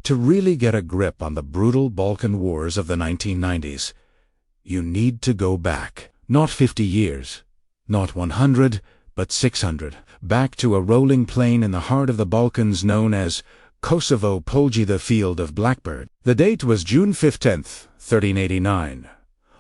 To really get a grip on the brutal Balkan wars of the 1990s, you need to go back. Not 50 years, not 100, but 600. Back to a rolling plain in the heart of the Balkans known as Kosovo, Polji, the Field of Blackbird. The date was June 15th, 1389.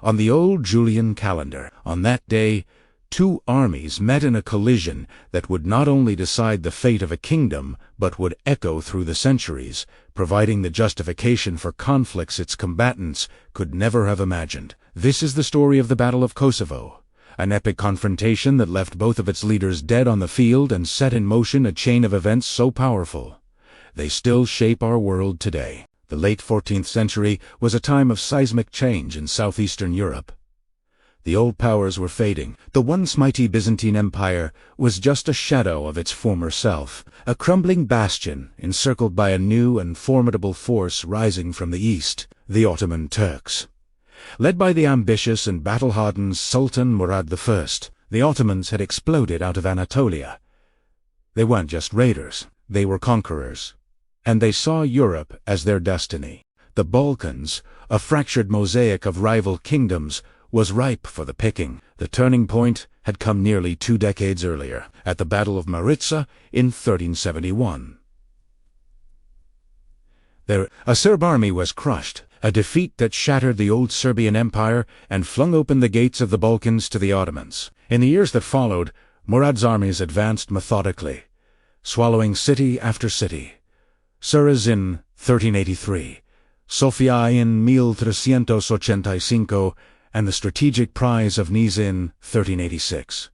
On the old Julian calendar, on that day, two armies met in a collision that would not only decide the fate of a kingdom, but would echo through the centuries, providing the justification for conflicts its combatants could never have imagined. This is the story of the Battle of Kosovo, an epic confrontation that left both of its leaders dead on the field and set in motion a chain of events so powerful they still shape our world today. The late 14th century was a time of seismic change in southeastern Europe. The old powers were fading. The once mighty Byzantine Empire was just a shadow of its former self, a crumbling bastion encircled by a new and formidable force rising from the east, the Ottoman Turks. Led by the ambitious and battle-hardened Sultan Murad I, the Ottomans had exploded out of Anatolia. They weren't just raiders, they were conquerors. And they saw Europe as their destiny. The Balkans, a fractured mosaic of rival kingdoms, was ripe for the picking. The turning point had come nearly 2 decades earlier, at the Battle of Maritsa in 1371. There, a Serb army was crushed, a defeat that shattered the old Serbian Empire and flung open the gates of the Balkans to the Ottomans. In the years that followed, Murad's armies advanced methodically, swallowing city after city. Suras in 1383, Sofia in 1385, and the strategic prize of Niš in 1386.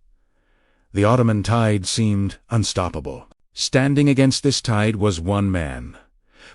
The Ottoman tide seemed unstoppable. Standing against this tide was one man,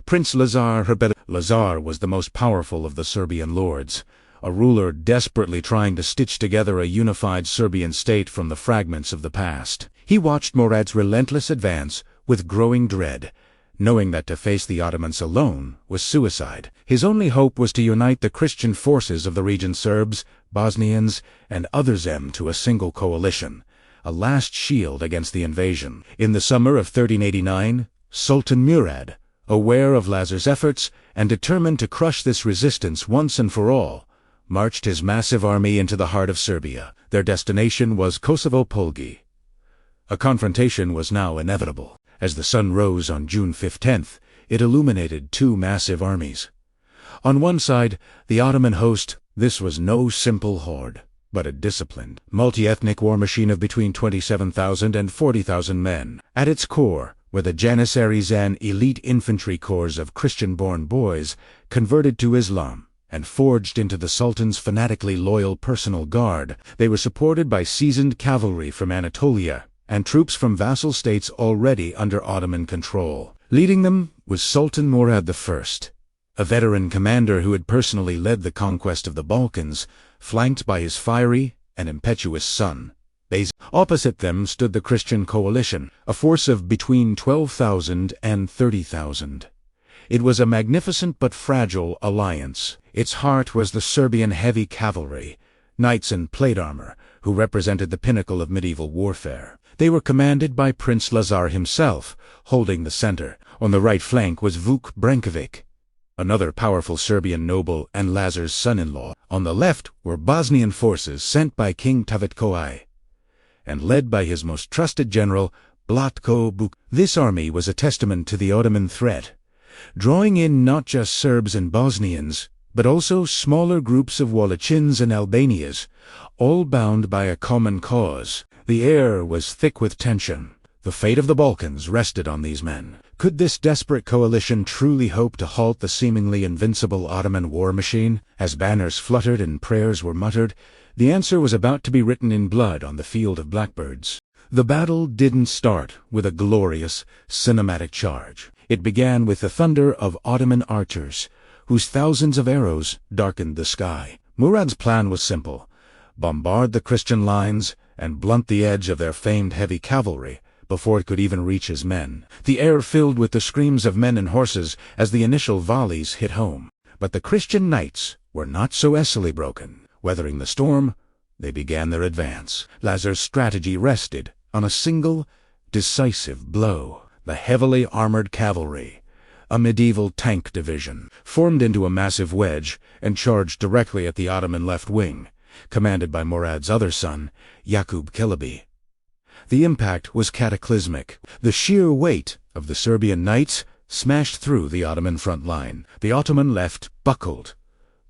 Prince Lazar Hrbelić. Lazar was the most powerful of the Serbian lords, a ruler desperately trying to stitch together a unified Serbian state from the fragments of the past. He watched Murad's relentless advance with growing dread, knowing that to face the Ottomans alone was suicide. His only hope was to unite the Christian forces of the region's Serbs, Bosnians, and others to a single coalition, a last shield against the invasion. In the summer of 1389, Sultan Murad, aware of Lazar's efforts and determined to crush this resistance once and for all, marched his massive army into the heart of Serbia. Their destination was Kosovo Polji. A confrontation was now inevitable. As the sun rose on June 15th, it illuminated two massive armies. On one side, the Ottoman host. This was no simple horde, but a disciplined, multi-ethnic war machine of between 27,000 and 40,000 men. At its core were the Janissaries, an elite infantry corps of Christian-born boys converted to Islam and forged into the Sultan's fanatically loyal personal guard. They were supported by seasoned cavalry from Anatolia and troops from vassal states already under Ottoman control. Leading them was Sultan Murad I, a veteran commander who had personally led the conquest of the Balkans, flanked by his fiery and impetuous son. Opposite them stood the Christian coalition, a force of between 12,000 and 30,000. It was a magnificent but fragile alliance. Its heart was the Serbian heavy cavalry, knights in plate armor, who represented the pinnacle of medieval warfare. They were commanded by Prince Lazar himself, holding the center. On the right flank was Vuk Branković, another powerful Serbian noble and Lazar's son-in-law. On the left were Bosnian forces sent by King Tvrtkoaj, and led by his most trusted general, Blatko Buk. This army was a testament to the Ottoman threat, drawing in not just Serbs and Bosnians, but also smaller groups of Wallachins and Albanians, all bound by a common cause. The air was thick with tension. The fate of the Balkans rested on these men. Could this desperate coalition truly hope to halt the seemingly invincible Ottoman war machine? As banners fluttered and prayers were muttered, the answer was about to be written in blood on the field of blackbirds. The battle didn't start with a glorious, cinematic charge. It began with the thunder of Ottoman archers, whose thousands of arrows darkened the sky. Murad's plan was simple: bombard the Christian lines and blunt the edge of their famed heavy cavalry before it could even reach his men. The air filled with the screams of men and horses as the initial volleys hit home. But the Christian knights were not so easily broken. Weathering the storm, they began their advance. Lazar's strategy rested on a single, decisive blow. The heavily armored cavalry, a medieval tank division, formed into a massive wedge and charged directly at the Ottoman left wing, commanded by Murad's other son, Yakub Kileby. The impact was cataclysmic. The sheer weight of the Serbian knights smashed through the Ottoman front line. The Ottoman left buckled,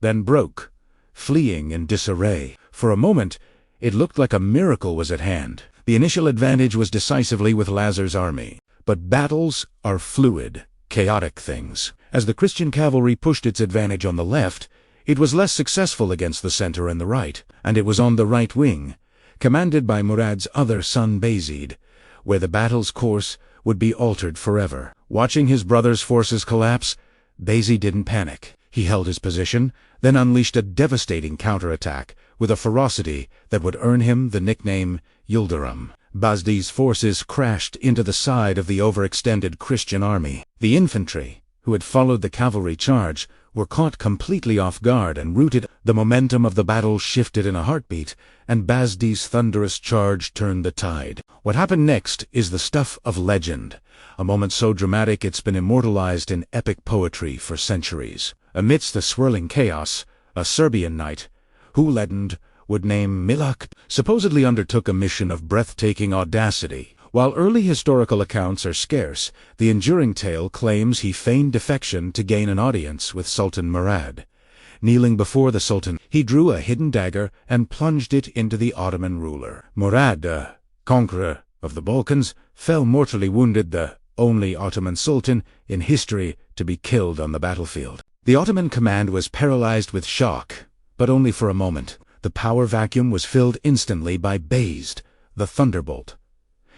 then broke, fleeing in disarray. For a moment, it looked like a miracle was at hand. The initial advantage was decisively with Lazar's army. But battles are fluid, chaotic things. As the Christian cavalry pushed its advantage on the left, it was less successful against the center and the right, and it was on the right wing, commanded by Murad's other son Bayezid, where the battle's course would be altered forever. Watching his brother's forces collapse, Bayezid didn't panic. He held his position, then unleashed a devastating counterattack with a ferocity that would earn him the nickname Yildirim. Bayezid's forces crashed into the side of the overextended Christian army. The infantry, who had followed the cavalry charge, were caught completely off guard and routed. The momentum of the battle shifted in a heartbeat, and Bayezid's thunderous charge turned the tide. What happened next is the stuff of legend, a moment so dramatic it's been immortalized in epic poetry for centuries. Amidst the swirling chaos, a Serbian knight, who legend would name Milak, supposedly undertook a mission of breathtaking audacity. While early historical accounts are scarce, the enduring tale claims he feigned defection to gain an audience with Sultan Murad. Kneeling before the Sultan, he drew a hidden dagger and plunged it into the Ottoman ruler. Murad, conqueror of the Balkans, fell mortally wounded, the only Ottoman Sultan in history to be killed on the battlefield. The Ottoman command was paralyzed with shock, but only for a moment. The power vacuum was filled instantly by Bayezid, the thunderbolt.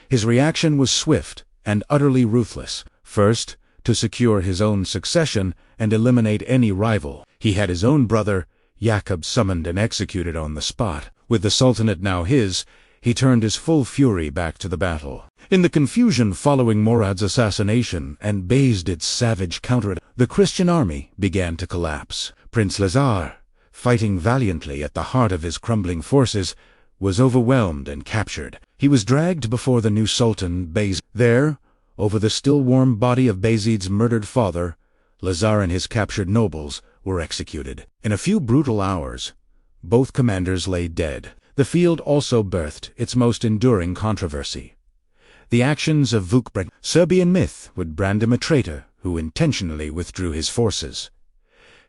His reaction was swift and utterly ruthless. First, to secure his own succession and eliminate any rival, he had his own brother, Yakub, summoned and executed on the spot. With the Sultanate now his, he turned his full fury back to the battle. In the confusion following Murad's assassination and Bayezid's savage counterattack, the Christian army began to collapse. Prince Lazar, fighting valiantly at the heart of his crumbling forces, was overwhelmed and captured. He was dragged before the new Sultan, Bayezid. There, over the still warm body of Bayezid's murdered father, Lazar and his captured nobles were executed. In a few brutal hours, both commanders lay dead. The field also birthed its most enduring controversy. The actions of Vukbreg. Serbian myth would brand him a traitor who intentionally withdrew his forces.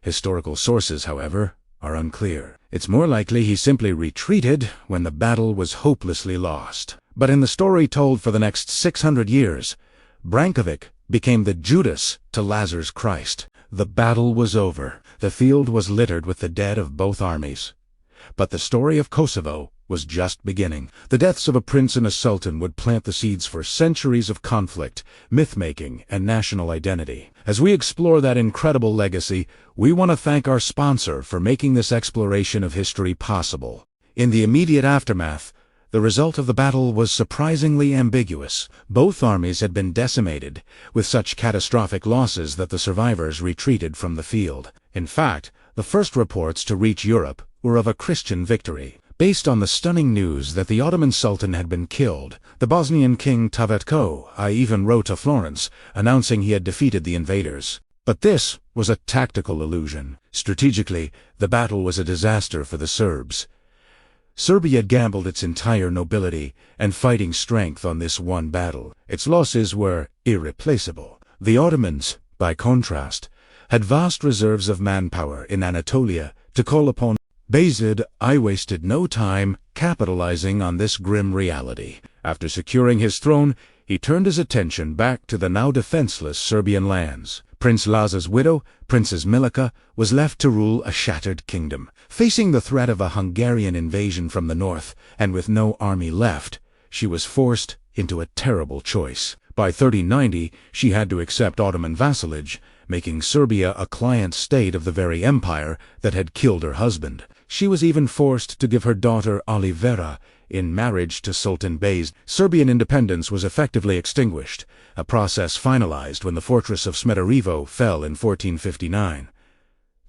Historical sources, however, are unclear. It's more likely he simply retreated when the battle was hopelessly lost. But in the story told for the next 600 years, Brankovic became the Judas to Lazar's Christ. The battle was over. The field was littered with the dead of both armies. But the story of Kosovo was just beginning. The deaths of a prince and a sultan would plant the seeds for centuries of conflict, myth-making, and national identity. As we explore that incredible legacy, we want to thank our sponsor for making this exploration of history possible. In the immediate aftermath, the result of the battle was surprisingly ambiguous. Both armies had been decimated, with such catastrophic losses that the survivors retreated from the field. In fact, the first reports to reach Europe were of a Christian victory. Based on the stunning news that the Ottoman Sultan had been killed, the Bosnian king Tavetko I even wrote to Florence, announcing he had defeated the invaders. But this was a tactical illusion. Strategically, the battle was a disaster for the Serbs. Serbia had gambled its entire nobility and fighting strength on this one battle. Its losses were irreplaceable. The Ottomans, by contrast, had vast reserves of manpower in Anatolia to call upon. Bayezid I wasted no time capitalizing on this grim reality. After securing his throne, he turned his attention back to the now defenseless Serbian lands. Prince Lazar's widow, Princess Milica, was left to rule a shattered kingdom. Facing the threat of a Hungarian invasion from the north, and with no army left, she was forced into a terrible choice. By 1390, she had to accept Ottoman vassalage, making Serbia a client state of the very empire that had killed her husband. She was even forced to give her daughter Olivera in marriage to Sultan Bayezid. Serbian independence was effectively extinguished, a process finalized when the fortress of Smederevo fell in 1459.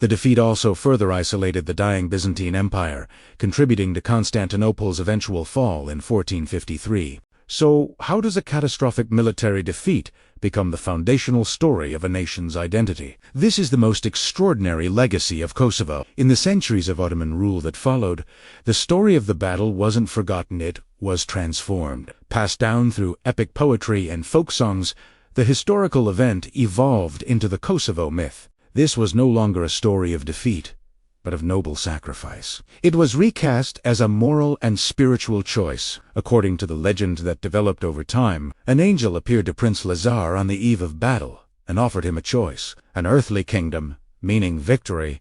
The defeat also further isolated the dying Byzantine Empire, contributing to Constantinople's eventual fall in 1453. So, how does a catastrophic military defeat become the foundational story of a nation's identity. This is the most extraordinary legacy of Kosovo. In the centuries of Ottoman rule that followed, the story of the battle wasn't forgotten, it was transformed. Passed down through epic poetry and folk songs, the historical event evolved into the Kosovo myth. This was no longer a story of defeat, but of noble sacrifice. It was recast as a moral and spiritual choice. According to the legend that developed over time, an angel appeared to Prince Lazar on the eve of battle and offered him a choice: an earthly kingdom, meaning victory,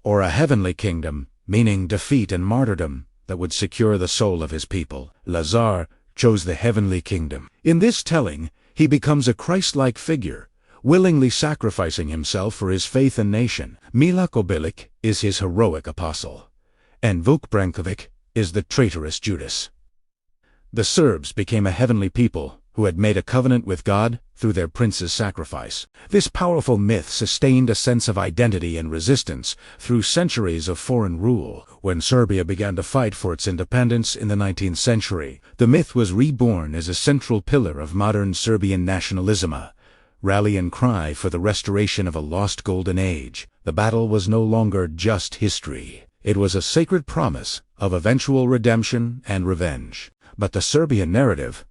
or a heavenly kingdom, meaning defeat and martyrdom, that would secure the soul of his people. Lazar chose the heavenly kingdom. In this telling, he becomes a Christ-like figure, willingly sacrificing himself for his faith and nation. Mila Kobilic is his heroic apostle, and Vuk Brankovic is the traitorous Judas. The Serbs became a heavenly people who had made a covenant with God through their prince's sacrifice. This powerful myth sustained a sense of identity and resistance through centuries of foreign rule. When Serbia began to fight for its independence in the 19th century, the myth was reborn as a central pillar of modern Serbian nationalism, a rallying cry for the restoration of a lost golden age. The battle was no longer just history. It was a sacred promise of eventual redemption and revenge. But the Serbian narrative,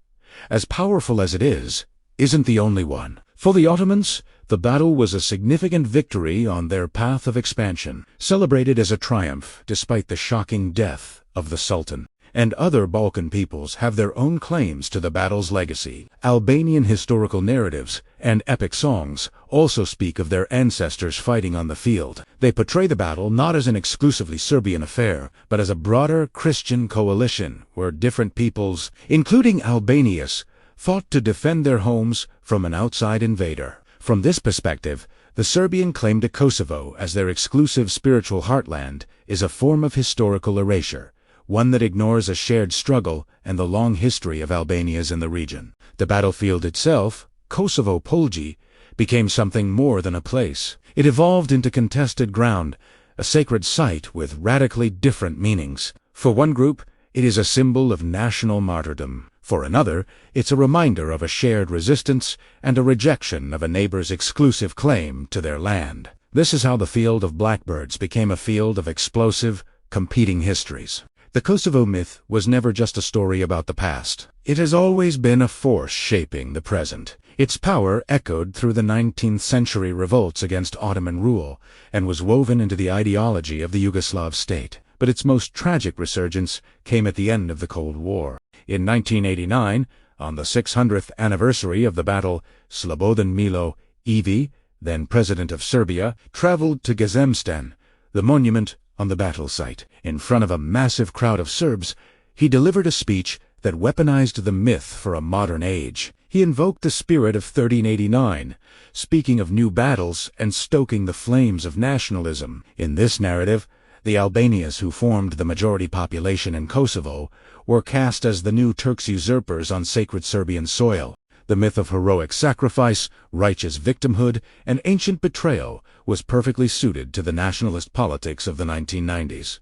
as powerful as it is, isn't the only one. For the Ottomans, the battle was a significant victory on their path of expansion, celebrated as a triumph despite the shocking death of the Sultan. And other Balkan peoples have their own claims to the battle's legacy. Albanian historical narratives and epic songs also speak of their ancestors fighting on the field. They portray the battle not as an exclusively Serbian affair, but as a broader Christian coalition where different peoples, including Albanians, fought to defend their homes from an outside invader. From this perspective, the Serbian claim to Kosovo as their exclusive spiritual heartland is a form of historical erasure, one that ignores a shared struggle and the long history of Albanians in the region. The battlefield itself, Kosovo Polji, became something more than a place. It evolved into contested ground, a sacred site with radically different meanings. For one group, it is a symbol of national martyrdom. For another, it's a reminder of a shared resistance and a rejection of a neighbor's exclusive claim to their land. This is how the Field of Blackbirds became a field of explosive, competing histories. The Kosovo myth was never just a story about the past. It has always been a force shaping the present. Its power echoed through the 19th century revolts against Ottoman rule and was woven into the ideology of the Yugoslav state. But its most tragic resurgence came at the end of the Cold War. In 1989, on the 600th anniversary of the battle, Slobodan Milo Ivi, then president of Serbia, traveled to Gazemstan, the monument on the battle site. In front of a massive crowd of Serbs, he delivered a speech that weaponized the myth for a modern age. He invoked the spirit of 1389, speaking of new battles and stoking the flames of nationalism. In this narrative, the Albanians who formed the majority population in Kosovo were cast as the new Turks usurpers on sacred Serbian soil. The myth of heroic sacrifice, righteous victimhood, and ancient betrayal was perfectly suited to the nationalist politics of the 1990s.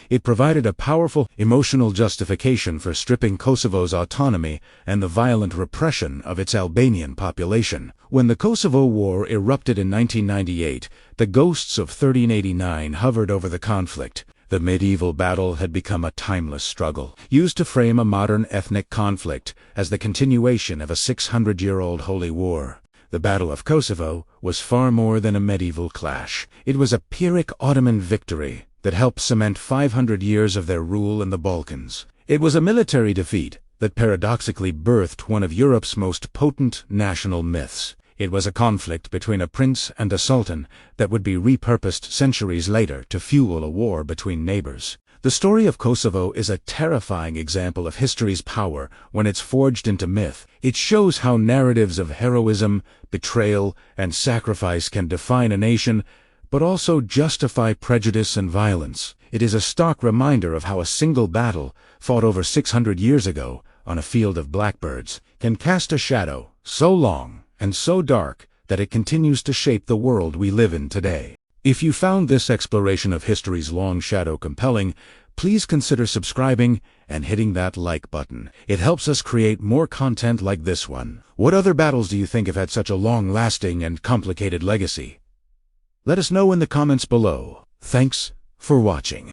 It provided a powerful emotional justification for stripping Kosovo's autonomy and the violent repression of its Albanian population. When the Kosovo War erupted in 1998, the ghosts of 1389 hovered over the conflict. The medieval battle had become a timeless struggle, used to frame a modern ethnic conflict as the continuation of a 600-year-old holy war. The Battle of Kosovo was far more than a medieval clash. It was a Pyrrhic Ottoman victory that helped cement 500 years of their rule in the Balkans. It was a military defeat that paradoxically birthed one of Europe's most potent national myths. It was a conflict between a prince and a sultan that would be repurposed centuries later to fuel a war between neighbors. The story of Kosovo is a terrifying example of history's power when it's forged into myth. It shows how narratives of heroism, betrayal, and sacrifice can define a nation, but also justify prejudice and violence. It is a stark reminder of how a single battle, fought over 600 years ago on a field of blackbirds, can cast a shadow so long and so dark that it continues to shape the world we live in today. If you found this exploration of history's long shadow compelling, Please consider subscribing and hitting that like button. It helps us create more content like this one. What other battles do you think have had such a long-lasting and complicated legacy? Let us know in the comments below. Thanks for watching.